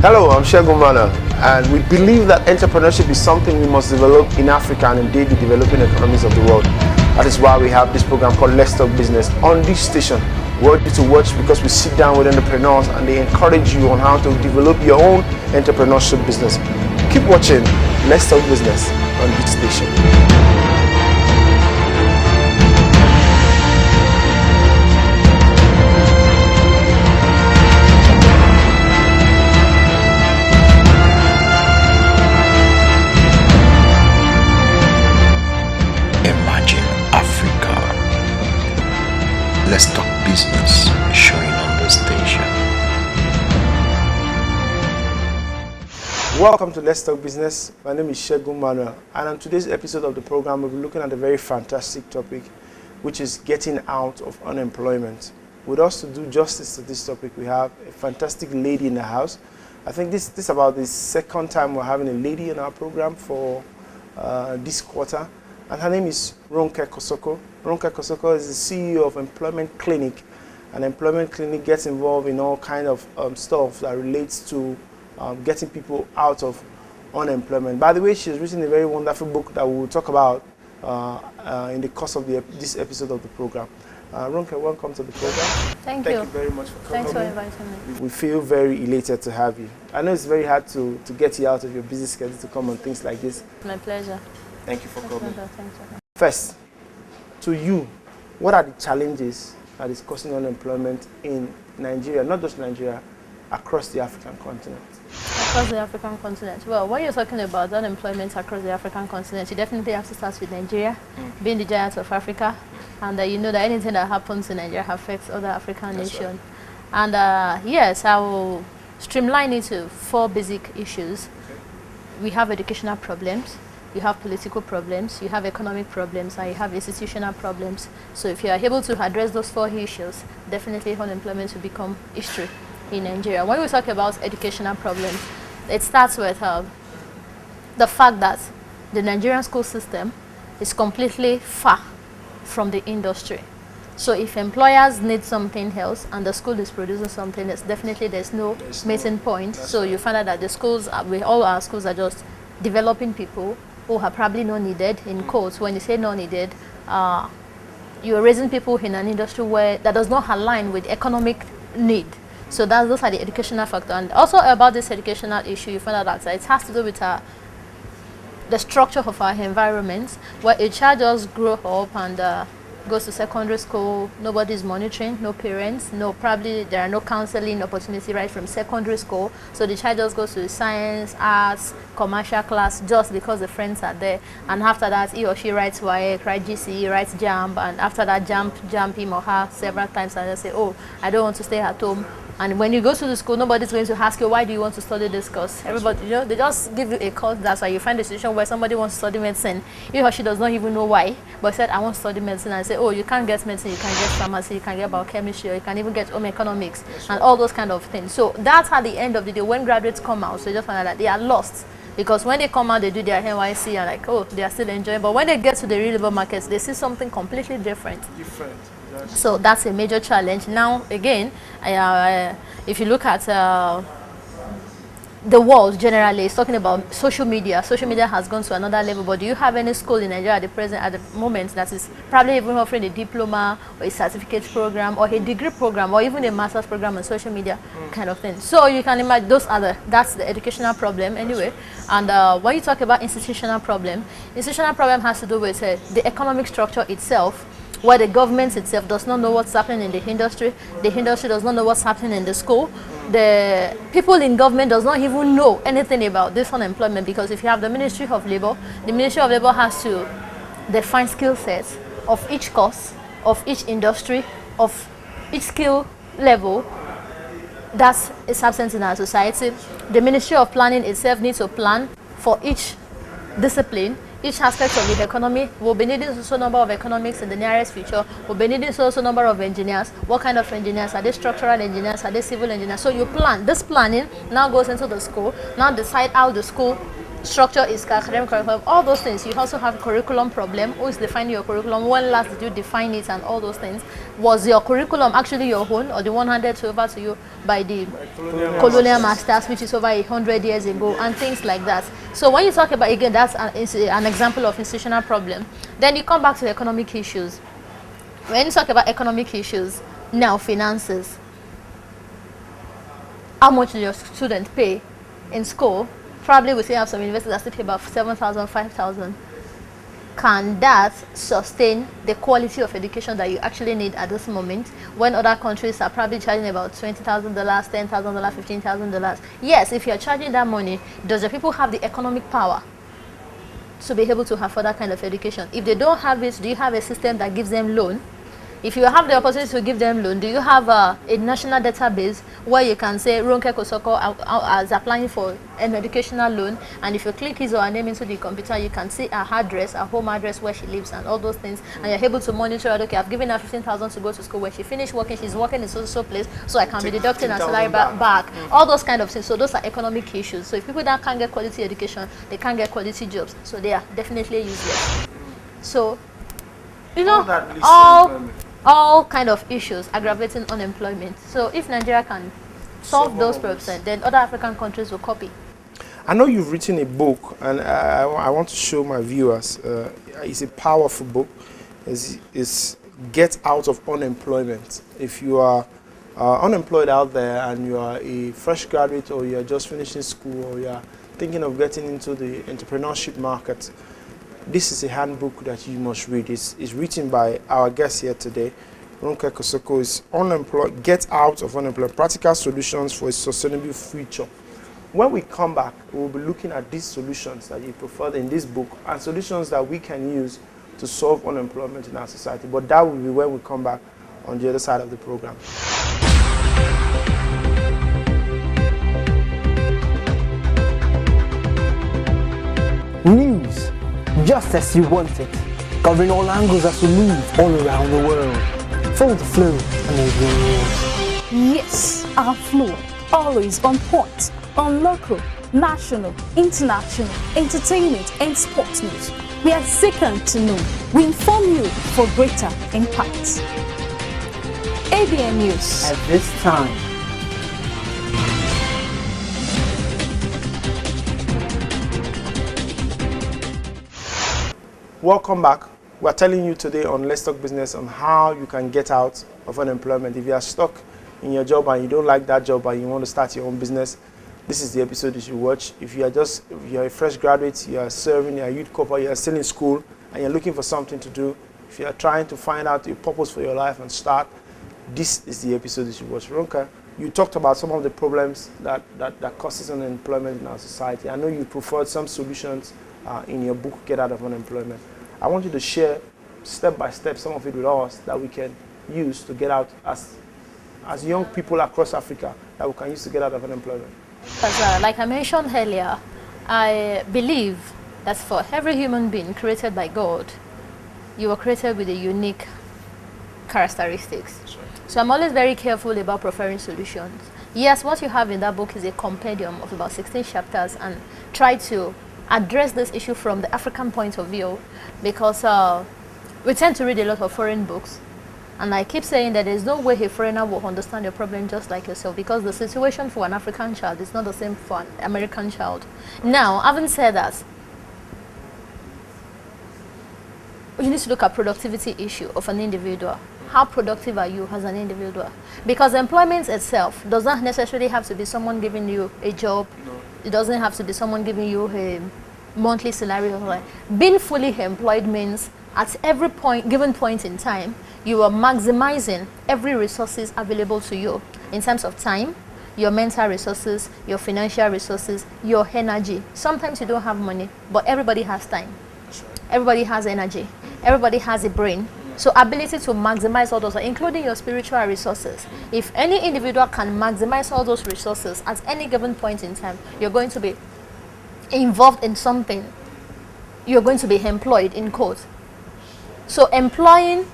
Hello, I'm Segun Manuel, and we believe that entrepreneurship is something we must develop in Africa and indeed the developing economies of the world. That is why we have this program called Let's Talk Business on this station. We want you to watch because we sit down with entrepreneurs and they encourage you on how to develop your own entrepreneurship business. Keep watching Let's Talk Business on this station. Let's Talk Business showing on the station. Welcome to Let's Talk Business. My name is Segun Manuel, and on today's episode of the program we'll be looking at a very fantastic topic, which is getting out of unemployment. With us to do justice to this topic, we have a fantastic lady in the house. I think this is about the second time we're having a lady in our program for this quarter. And her name is Ronke Kosoko. Ronke Kosoko is the CEO of Employment Clinic. And Employment Clinic gets involved in all kind of stuff that relates to getting people out of unemployment. By the way, she's written a very wonderful book that we will talk about in the course of this episode of the program. Ronke, welcome to the program. Thank you very much for coming. Thanks for inviting me. We feel very elated to have you. I know it's very hard to get you out of your busy schedule to come on things like this. My pleasure. Thank you for coming. Thanks. First, to you, what are the challenges that is causing unemployment in Nigeria, not just Nigeria, across the African continent? Across the African continent. Well, when you're talking about unemployment across the African continent, you definitely have to start with Nigeria, being the giant of Africa, and you know that anything that happens in Nigeria affects other African nations. Right. And yes, I will streamline it to 4 basic issues. Okay. We have educational problems. You have political problems, you have economic problems, and you have institutional problems. So if you are able to address those 4 issues, definitely unemployment will become history in Nigeria. When we talk about educational problems, it starts with the fact that the Nigerian school system is completely far from the industry. So if employers need something else and the school is producing something else, definitely there's no meeting point. So you find out that the schools, all our schools are just developing people who are probably not needed, in quotes. When you say not needed, you're raising people in an industry that does not align with economic need. So those are the educational factor. And also about this educational issue, you find out that it has to do with the structure of our environment, where a child just grow up and goes to secondary school, nobody's monitoring, no parents, probably there are no counseling opportunity right from secondary school. So the child just goes to science, arts, commercial class just because the friends are there. And after that, he or she writes WAEC, writes GCE, writes JAMB, and after that jump him or her several times and they say, oh, I don't want to stay at home. And when you go to the school, nobody's going to ask you, why do you want to study this course? Everybody, they just give you a course. That's why you find a situation where somebody wants to study medicine. He or she does not even know why, but said, I want to study medicine. And I say, oh, you can't get medicine, you can get pharmacy, you can get biochemistry, or you can even get home economics, and all those kind of things. So that's at the end of the day, when graduates come out, so you just find out that they are lost. Because when they come out, they do their NYC and like, oh, they are still enjoying. But when they get to the real labor markets, they see something completely different. So that's a major challenge. Now, again, if you look at the world generally, it's talking about social media. Social media has gone to another level. But do you have any school in Nigeria at the moment that is probably even offering a diploma or a certificate program or a degree program or even a master's program on social media kind of thing? So you can imagine that's the educational problem anyway. And when you talk about institutional problem has to do with the economic structure itself, where the government itself does not know what's happening in the industry does not know what's happening in the school. The people in government does not even know anything about this unemployment, because if you have the Ministry of Labor, has to define skill sets of each course, of each industry, of each skill level that is absent in our society. The Ministry of Planning itself needs to plan for each discipline, each aspect of the economy. We'll be needing a number of economics in the nearest future. We'll be needing also a number of engineers. What kind of engineers? Are they structural engineers? Are they civil engineers? So you plan. This planning now goes into the school. Now decide how the school structure is academic curriculum, all those things. You also have curriculum problem. Who is defining your curriculum? When last did you define it, and all those things? Was your curriculum actually your own, or the one handed over to you by the colonial masters, which is over 100 years ago, and things like that? So when you talk about, again, that's an example of institutional problem. Then you come back to the economic issues. When you talk about economic issues, now finances. How much do your student pay in school? Probably we still have some universities that still pay about 7,000, 5,000. Can that sustain the quality of education that you actually need at this moment, when other countries are probably charging about $20,000, $10,000, $15,000? Yes, if you're charging that money, does the people have the economic power to be able to afford that kind of education? If they don't have it, do you have a system that gives them loan? If you have the opportunity to give them loan, do you have a national database where you can say Ronke Kosoko is applying for an educational loan, and if you click his or her name into the computer, you can see her address, her home address, where she lives, and all those things, and you're able to monitor, okay, I've given her 15,000 to go to school. When she finished working, she's working in so place, so I can be deducting her salary back. All those kind of things. So those are economic issues. So if people that can't get quality education, they can't get quality jobs. So they are definitely useless. So, you know, all kind of issues aggravating unemployment. So if Nigeria can solve those problems, then other African countries will copy. I know you've written a book, and I want to show my viewers. It's a powerful book. It's Get Out of Unemployment. If you are unemployed out there and you are a fresh graduate, or you are just finishing school, or you are thinking of getting into the entrepreneurship market, this is a handbook that you must read. It's written by our guest here today. Ronke Kosoko is Unemployed, Get Out of Unemployment, Practical Solutions for a Sustainable Future. When we come back, we'll be looking at these solutions that you prefer in this book, and solutions that we can use to solve unemployment in our society. But that will be when we come back on the other side of the program. News, just as you want it, covering all angles as we move all around the world. Follow the flow and we'll bring Yes, our flow, always on point, on local, national, international, entertainment and sports news. We are second to none. We inform you for greater impact. ABN News. at this time. Welcome back. We're telling you today on Let's Talk Business on how you can get out of unemployment. If you are stuck in your job and you don't like that job and you want to start your own business, this is the episode you should watch. If you're a fresh graduate, you are serving, you're a youth corps, you are still in school and you're looking for something to do, if you are trying to find out your purpose for your life and start, this is the episode you should watch. Ronke, you talked about some of the problems that causes unemployment in our society. I know you preferred some solutions in your book, Get Out of Unemployment. I want you to share step by step some of it with us that we can use to get out as young people across Africa, that we can use to get out of unemployment. Like I mentioned earlier, I believe that for every human being created by God, you were created with a unique characteristics. So I'm always very careful about preferring solutions. Yes, what you have in that book is a compendium of about 16 chapters, and try to address this issue from the African point of view, because we tend to read a lot of foreign books, and I keep saying that there's no way a foreigner will understand your problem just like yourself, because the situation for an African child is not the same for an American child. Now, having said that, you need to look at productivity issue of an individual. How productive are you as an individual? Because employment itself does not necessarily have to be someone giving you a job. No. It doesn't have to be someone giving you a monthly salary. Being fully employed means at every given point in time, you are maximizing every resources available to you in terms of time, your mental resources, your financial resources, your energy. Sometimes you don't have money, but everybody has time. Everybody has energy. Everybody has a brain. So ability to maximize all those, including your spiritual resources. If any individual can maximize all those resources at any given point in time, you're going to be involved in something. You're going to be employed, in quotes. So employing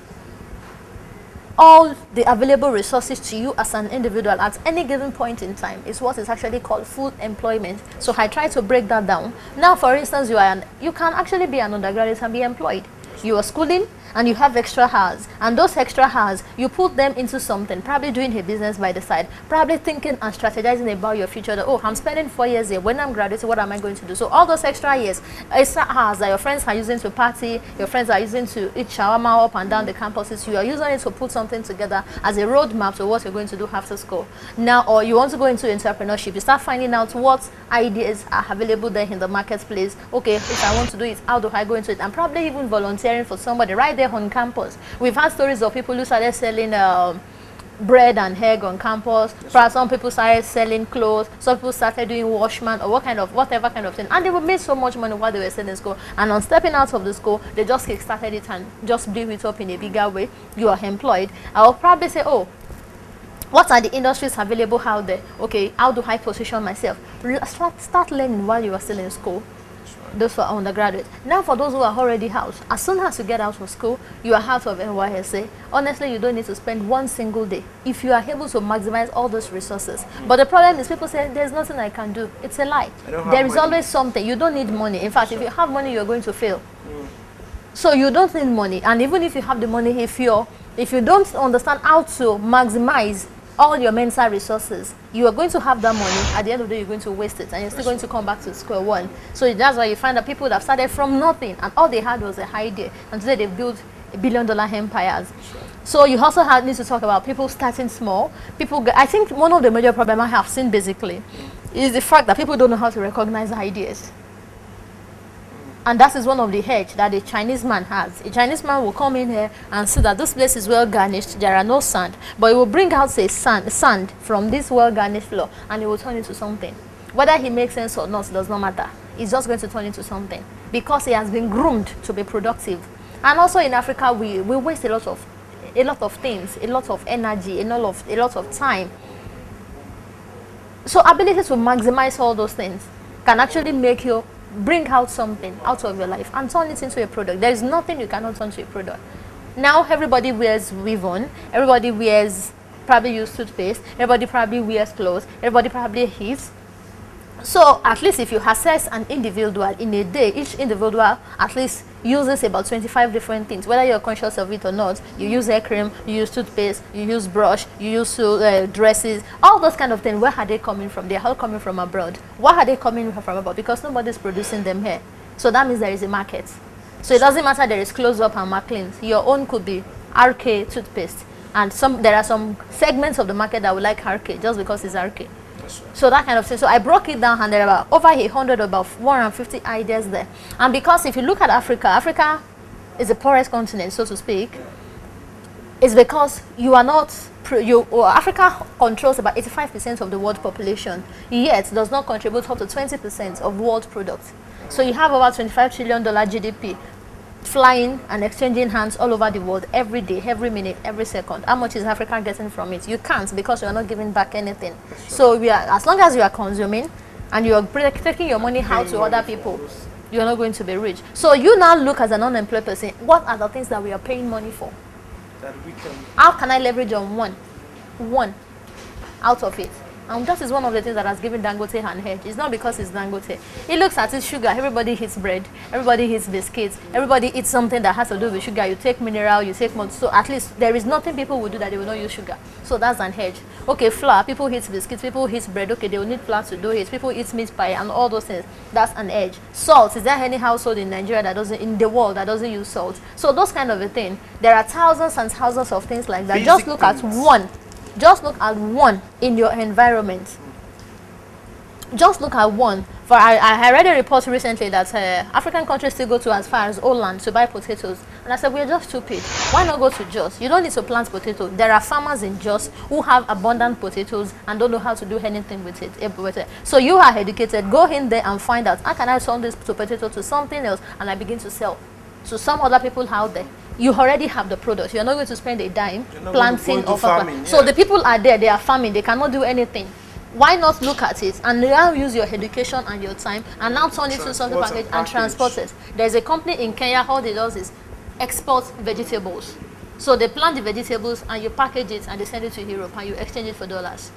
all the available resources to you as an individual at any given point in time is what is actually called full employment. So I try to break that down. Now, for instance, you can actually be an undergraduate and be employed. You are schooling and you have extra hours, and those extra hours you put them into something, probably doing a business by the side, probably thinking and strategizing about your future, that, oh, I'm spending 4 years here, when I'm graduating, what am I going to do? So all those extra years, extra hours that your friends are using to party, your friends are using to eat shawarma up and down the campuses, you are using it to put something together as a roadmap to what you're going to do after school. Now, or you want to go into entrepreneurship, you start finding out what ideas are available there in the marketplace. Okay, if I want to do it, how do I go into it? And probably even volunteering for somebody right there on campus. We've had stories of people who started selling bread and egg on campus. Perhaps some people started selling clothes. Some people started doing washman or whatever kind of thing. And they would make so much money while they were still in school. And on stepping out of the school, they just kickstarted it and just blew it up in a bigger way. You are employed. I'll probably say, oh, what are the industries available out there? Okay, how do I position myself? Start learning while you are still in school. Those for undergraduates. Now, for those who are already out, as soon as you get out of school, you are out of NYSA. Honestly, you don't need to spend one single day if you are able to maximize all those resources. But the problem is, people say there's nothing I can do. It's a lie. There is always something. You don't need money. In fact, if you have money, you're going to fail. So you don't need money. And even if you have the money, if you don't understand how to maximize all your mental resources, you are going to have that money. At the end of the day, you're going to waste it, and you're still going to come back to square one. So that's why you find that people that have started from nothing, and all they had was an idea, and today they've built $1 billion empires. So you also need to talk about people starting small. I think one of the major problems I have seen basically is the fact that people don't know how to recognize ideas. And that is one of the hedge that a Chinese man has. A Chinese man will come in here and see that this place is well garnished, there are no sand, but he will bring out say sand from this well garnished floor, and he will turn into something. Whether he makes sense or not does not matter. He's just going to turn into something because he has been groomed to be productive. And also in Africa, we waste a lot of things, a lot of energy, a lot of time. So ability to maximize all those things can actually make you bring out something out of your life and turn it into a product. There is nothing you cannot turn to a product. Now everybody wears weave on, everybody probably use toothpaste, everybody probably wears clothes, everybody probably eats. So at least if you assess an individual in a day, each individual at least uses about 25 different things, whether you're conscious of it or not. You use hair cream, you use toothpaste, you use brush, you use dresses, all those kind of things. Where are they coming from? They're all coming from abroad. Why are they coming from abroad? Because nobody's producing them here. So that means there is a market. So it doesn't matter there is Close Up and Maclean's. Your own could be RK toothpaste. And there are some segments of the market that would like RK just because it's RK. So that kind of thing. So I broke it down, and there are over 100, about 150 ideas there. And because if you look at Africa is the poorest continent, so to speak. It's because you are not, Africa controls about 85% of the world population, yet does not contribute up to 20% of world products. So you have about $25 trillion GDP flying and exchanging hands all over the world every day, every minute, every second. How much is Africa getting from it? You can't, because you are not giving back anything. So as long as you are consuming and you are taking your money out to other people, you are not going to be rich. So you now look as an unemployed person, what are the things that we are paying money for? How can I leverage on one out of it? And that is one of the things that has given Dangote an edge. It's not because it's Dangote. He looks at his sugar. Everybody eats bread. Everybody eats biscuits. Everybody eats something that has to do with sugar. You take mineral, you take more. So at least there is nothing people will do that they will not use sugar. So that's an edge. Okay, flour. People eat biscuits. People eat bread. Okay, they will need flour to do it. People eat meat pie and all those things. That's an edge. Salt. Is there any household in Nigeria in the world that doesn't use salt? So those kind of a thing. There are thousands and thousands of things like that. Basic Just look things. at one. Just look at one in your environment. Just look at one. For I read a report recently that African countries still go to as far as Holland to buy potatoes. And I said, we're just stupid. Why not go to Jos? You don't need to plant potatoes. There are farmers in Jos who have abundant potatoes and don't know how to do anything with it. So you are educated. Go in there and find out, how can I turn this potato to something else, and I begin to sell to some other people out there. You already have the product. You're not going to spend a dime planting or farming. So the people are there, they are farming, they cannot do anything. Why not look at it and now use your education and your time and now turn it to something package and transport it? There's a company in Kenya, all it does is export vegetables. So they plant the vegetables and you package it and they send it to Europe and you exchange it for dollars.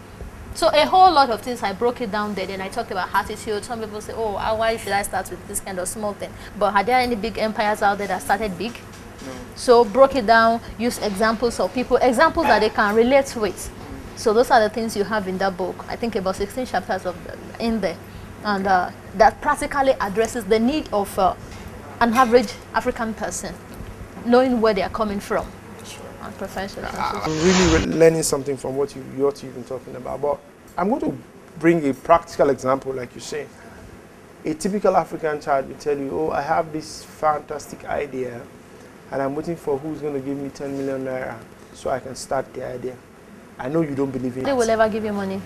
So a whole lot of things, I broke it down there. Then I talked about attitude. Some people say, oh, why should I start with this kind of small thing? But are there any big empires out there that started big? No. So broke it down, use examples of people, examples that they can relate with. So those are the things you have in that book. I think about 16 chapters of in there. And that practically addresses the need of an average African person, knowing where they are coming from. And professional. I'm really learning something from what you've been talking about. But I'm going to bring a practical example, like you say. A typical African child will tell you, oh, I have this fantastic idea, and I'm waiting for who's going to give me 10 million naira so I can start the idea. I know you don't believe in it. Nobody will ever give you money.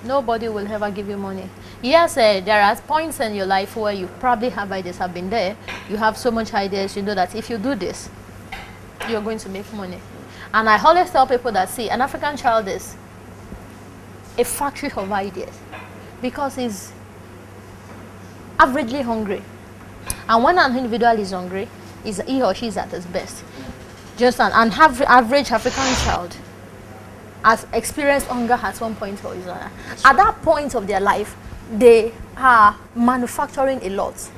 Nobody will ever give you money. Yes, there are points in your life where you probably have ideas, have been there. You have so much ideas, you know that if you do this, you're going to make money. And I always tell people that, see, an African child is a factory of ideas because he's averagely hungry. And when an individual is hungry, he or she is at his best. Just an average African child has experienced hunger at one point or another. At that point of their life, they are manufacturing a lot.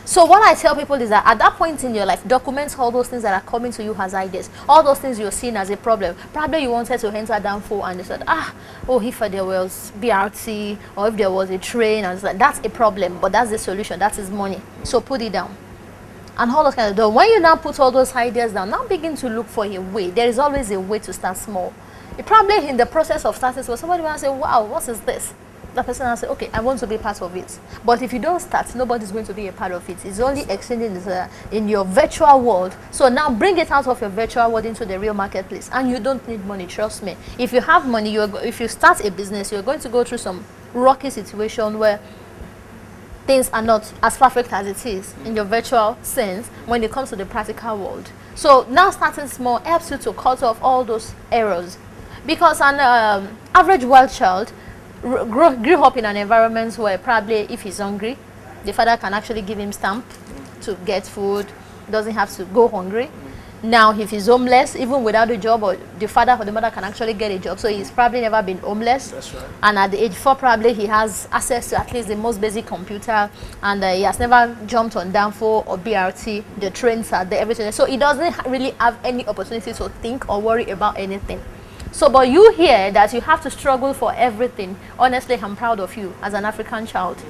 So what I tell people is that at that point in your life, document all those things that are coming to you as ideas, all those things you're seeing as a problem. Probably you wanted to enter Danfo and you said, if there was BRT or if there was a train, and like, that's a problem, but that's the solution, that is money. So put it down. And all those kind of things. When you now put all those ideas down, now begin to look for a way. There is always a way to start small. It probably in the process of starting small, somebody will say, wow, what is this? The person will say, okay, I want to be part of it. But if you don't start, nobody's going to be a part of it. It's only extending in your virtual world. So now bring it out of your virtual world into the real marketplace. And you don't need money, trust me. If you have money, if you start a business, you're going to go through some rocky situation where things are not as perfect as it is in your virtual sense when it comes to the practical world. So now starting small helps you to cut off all those errors. Because an average wild child grew up in an environment where probably if he's hungry, the father can actually give him stamp to get food, doesn't have to go hungry. Now if he's homeless, even without a job, or the father or the mother can actually get a job, so he's probably never been homeless. That's right. And at the age 4 probably he has access to at least the most basic computer, and he has never jumped on Danfo or BRT, the trains are there, everything. So he doesn't really have any opportunity to think or worry about anything. So, but you hear that you have to struggle for everything. Honestly, I'm proud of you as an African child.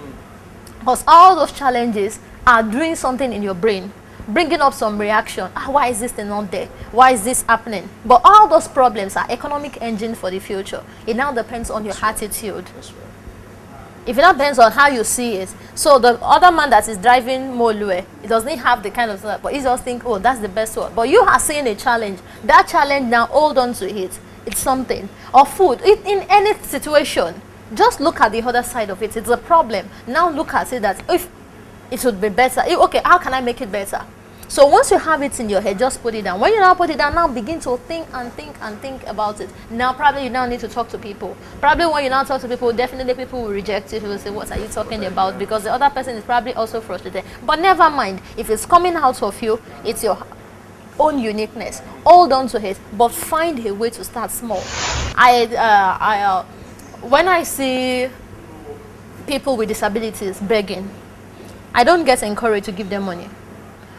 Because all those challenges are doing something in your brain, bringing up some reaction. Why is this thing not there? Why is this happening? But all those problems are economic engine for the future. It now depends on your attitude. That's right. If it depends on how you see it. So the other man that is driving Molue, he doesn't have the kind of stuff, but he just think, oh, that's the best one. But you are seeing a challenge. That challenge, now hold on to it. It's something. Or food. In any situation, just look at the other side of it. It's a problem. Now look at it that if it would be better. Okay, how can I make it better? So once you have it in your head, just put it down. When you now put it down, now begin to think and think and think about it. Now probably you now need to talk to people. Probably when you now talk to people, definitely people will reject it. Will say, what are you talking about? Because the other person is probably also frustrated. But never mind. If it's coming out of you, it's your own uniqueness. Hold on to it, but find a way to start small. When I see people with disabilities begging, I don't get encouraged to give them money.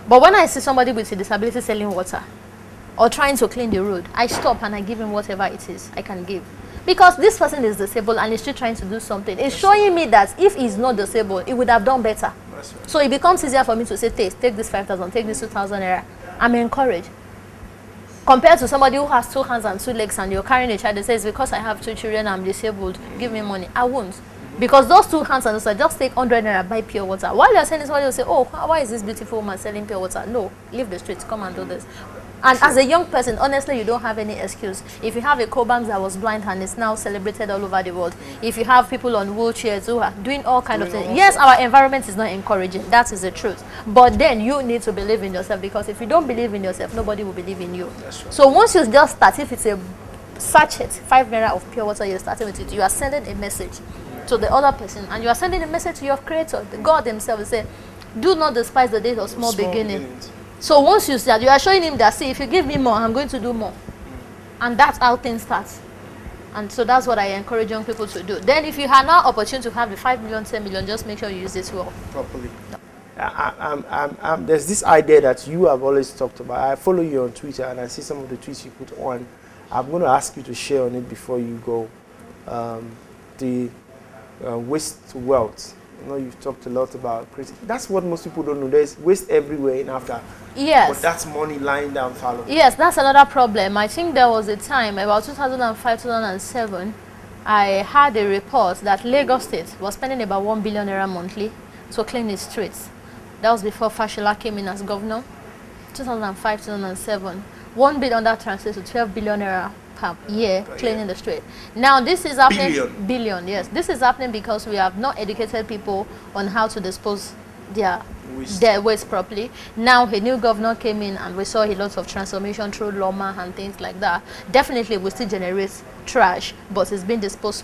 But when I see somebody with a disability selling water or trying to clean the road, I stop and I give him whatever it is I can give. Because this person is disabled and is still trying to do something. It's showing me that if he's not disabled, he would have done better. Right. So it becomes easier for me to say, take this 5,000, take this 2,000 naira. I'm encouraged. Compared to somebody who has 2 hands and 2 legs and you're carrying a child that says, because I have 2 children, I'm disabled, give me money. I won't. Because those 2 hands and also just take 100 naira, buy pure water. While you're saying this, somebody will say, oh, why is this beautiful woman selling pure water? No, leave the streets, come and do this. And as a young person, honestly, you don't have any excuse. If you have a Kobank that was blind and is now celebrated all over the world, if you have people on wheelchairs who are doing all kinds of things, yes, our environment is not encouraging. That is the truth. But then you need to believe in yourself, because if you don't believe in yourself, nobody will believe in you. Right. So once you just start, if it's a sachet, 5 naira of pure water, you're starting with it, you are sending a message to the other person, and you are sending a message to your creator, the God himself. Will say, do not despise the days of small beginnings. So once you start, you are showing him that, see, if you give me more, I'm going to do more. And that's how things start. And so that's what I encourage young people to do. Then if you have now opportunity to have the 5 million, 10 million, just make sure you use it well. Properly. There's this idea that you have always talked about. I follow you on Twitter and I see some of the tweets you put on. I'm going to ask you to share on it before you go. The waste to wealth. You know, you've talked a lot about creating. That's what most people don't know. There's waste everywhere in Africa. Yes. But that's money lying down fallow. Yes, that's another problem. I think there was a time, about 2005, 2007, I had a report that Lagos State was spending about 1 billion naira monthly to clean its streets. That was before Fashola came in as governor. 2005, 2007. 1 billion, that translates to 12 billion naira per year cleaning the street. Now this is happening. Billion, yes. This is happening because we have not educated people on how to dispose their waste properly. Now a new governor came in and we saw a lot of transformation through Loma and things like that. Definitely we still generate trash, but it's being disposed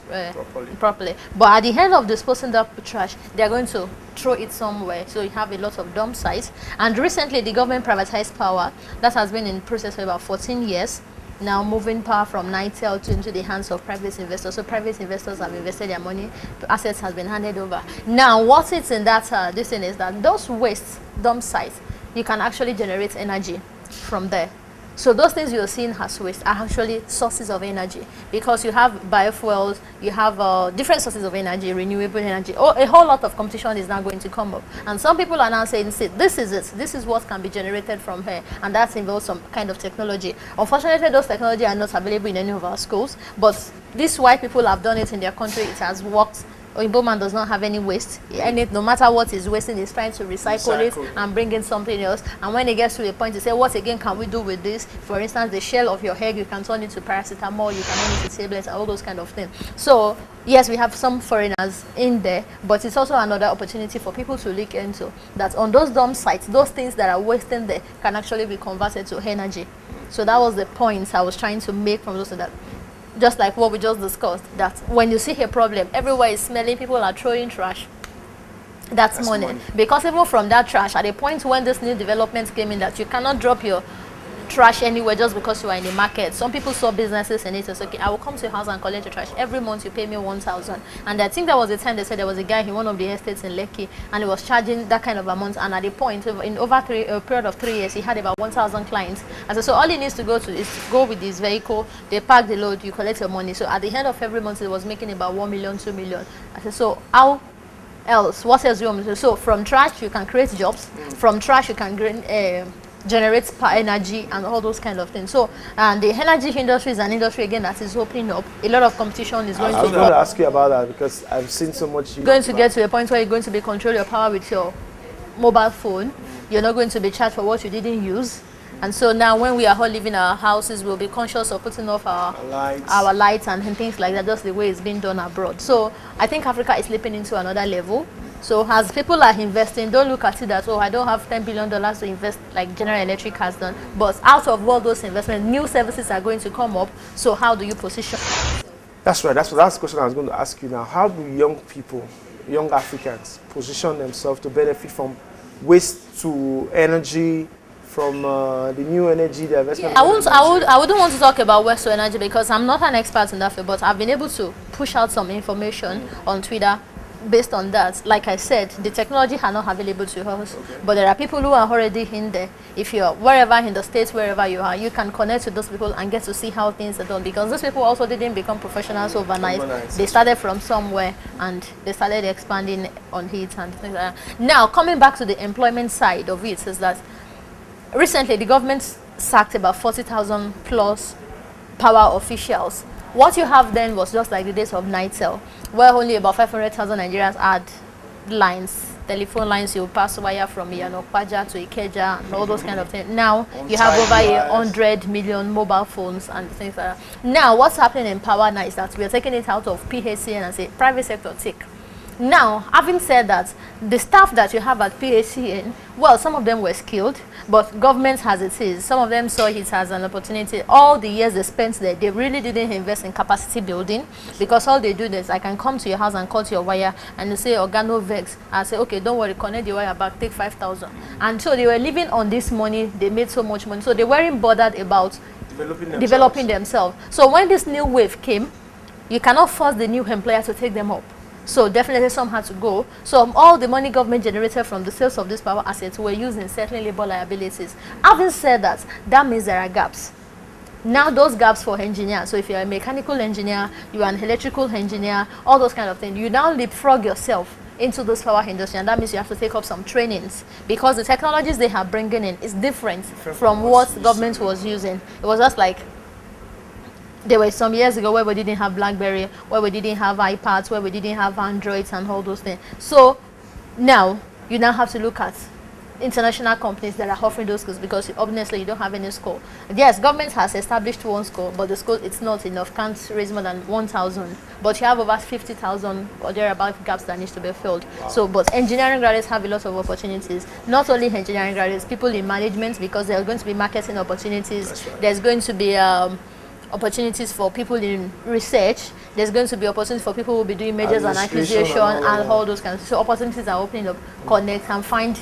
properly. But at the end of disposing that trash, they're going to throw it somewhere. So you have a lot of dump sites. And recently the government privatized power. That has been in process for about 14 years. Now moving power from NITEL into the hands of private investors. So private investors have invested their money, assets has been handed over. Now what it's in that this thing is that those waste dump sites, you can actually generate energy from there. So those things you're seeing as waste are actually sources of energy, because you have biofuels, you have different sources of energy, renewable energy. Oh, a whole lot of competition is now going to come up. And some people are now saying, see, this is it. This is what can be generated from here. And that involves some kind of technology. Unfortunately, those technology are not available in any of our schools. But these white people have done it in their country. It has worked. Oyinbo man does not have any waste. And no matter what is wasting, he's trying to recycle it and bring in something else. And when it gets to a point, he say, what again can we do with this? For instance, the shell of your egg, you can turn it to paracetamol, you can turn it to tablets, all those kind of things. So yes, we have some foreigners in there, but it's also another opportunity for people to look into that on those dump sites, those things that are wasting there can actually be converted to energy. So that was the point I was trying to make from those that. Just like what we just discussed, that when you see a problem, everywhere is smelling, people are throwing trash. That's money. Because even from that trash, at the point when this new development came in, that you cannot drop your trash anywhere just because you are in the market. Some people saw businesses in it. It's okay, I will come to your house and collect your trash. Every month you pay me 1,000. And I think there was a time they said there was a guy in one of the estates in Lekki and he was charging that kind of amount. And at the point, in over a period of 3 years, he had about 1,000 clients. I said, so all he needs to go to is to go with his vehicle, they park the load, you collect your money. So at the end of every month, he was making about 1 million, 2 million. I said, so how else? What else do you want me to do? So from trash, you can create jobs. From trash, you can generate energy and all those kind of things. So and the energy industry is an industry again that is opening up. A lot of competition is going to. I was going to ask you about that because I've seen so much. Going to get to a point where you're going to be control your power with your mobile phone. You're not going to be charged for what you didn't use. And so now when we are all leaving our houses, we'll be conscious of putting off our lights and things like that, just the way it's being done abroad. So I think Africa is slipping into another level. So as people are investing, don't look at it that, oh, I don't have $10 billion to invest like General Electric has done. But out of all those investments, new services are going to come up. So how do you position? That's right. That's the question I was going to ask you now. How do young people, young Africans, position themselves to benefit from waste to energy, from the new energy, the investment? Yeah, I wouldn't want to talk about waste to energy because I'm not an expert in that field, but I've been able to push out some information on Twitter. Based on that, like I said, the technology are not available to us, but there are people who are already in there. If you're wherever in the States, wherever you are, you can connect with those people and get to see how things are done, because those people also didn't become professionals overnight. They started from somewhere and they started expanding on it and things like that. Now, coming back to the employment side of it, is that recently the government sacked about 40,000 plus power officials. What you have then was just like the days of NITEL, where only about 500,000 Nigerians had lines, telephone lines. You pass wire from Yanokwaja to Ikeja and all those kind of things. Now you have over 100 million mobile phones and things like that. Now what's happening in power now is that we are taking it out of PHCN and say private sector take. Now, having said that, the staff that you have at PACN, well, some of them were skilled, but government as it is, some of them saw it as an opportunity. All the years they spent there, they really didn't invest in capacity building, because all they do is, I can come to your house and cut your wire, and you say, organo vex, and say, okay, don't worry, connect the wire back, take 5,000. And so they were living on this money, they made so much money, so they weren't bothered about developing themselves. So when this new wave came, you cannot force the new employer to take them up. So definitely some had to go. So all the money government generated from the sales of these power assets were used in settling labor liabilities. Having said that, that means there are gaps. Now those gaps for engineers, so if you're a mechanical engineer, you're an electrical engineer, all those kind of things, you now leapfrog yourself into this power industry, and that means you have to take up some trainings, because the technologies they are bringing in is different from what government was using. It was just like, there were some years ago where we didn't have BlackBerry, where we didn't have iPads, where we didn't have Androids and all those things. So now you now have to look at international companies that are offering those schools, because obviously you don't have any school. Yes, government has established one school, but the school, it's not enough, can't raise more than 1,000. But you have over 50,000 or thereabout gaps that needs to be filled. Wow. So, but engineering graduates have a lot of opportunities. Not only engineering graduates, people in management, because there are going to be marketing opportunities. Right. There's going to be opportunities for people in research. There's going to be opportunities for people who will be doing mergers and acquisition and all those kinds of, so opportunities are opening up. Connect and find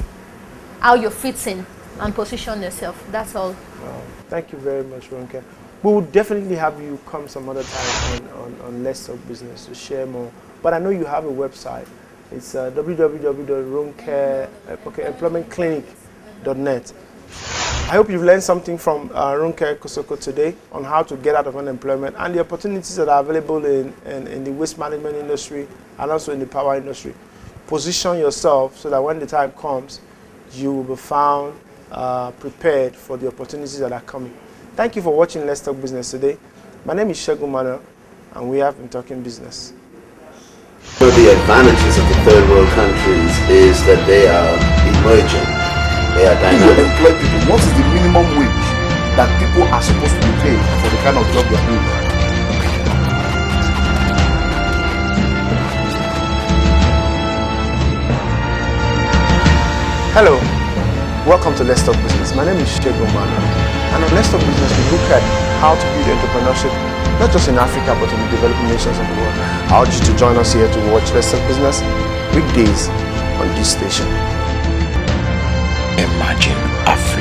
how you fit in and position yourself. That's all. Wow. Thank you very much, Ronke. We will definitely have you come some other time on Let's Talk Business to share more. But I know you have a website. It's www.ronkeemploymentclinic.net. I hope you've learned something from Ronke Kosoko today on how to get out of unemployment and the opportunities that are available in the waste management industry and also in the power industry. Position yourself so that when the time comes, you will be found prepared for the opportunities that are coming. Thank you for watching Let's Talk Business today. My name is Segun Manuel, and we have been talking business. One of the advantages of the third world countries is that they are emerging. They are dynamic. If you employ people, what is the minimum wage that people are supposed to be paid for the kind of job they're doing? Hello, welcome to Let's Talk Business. My name is Segun Manuel, and on Let's Talk Business we look at how to build entrepreneurship, not just in Africa but in the developing nations of the world. I urge you to join us here to watch Let's Talk Business weekdays on this station. Imagine Africa.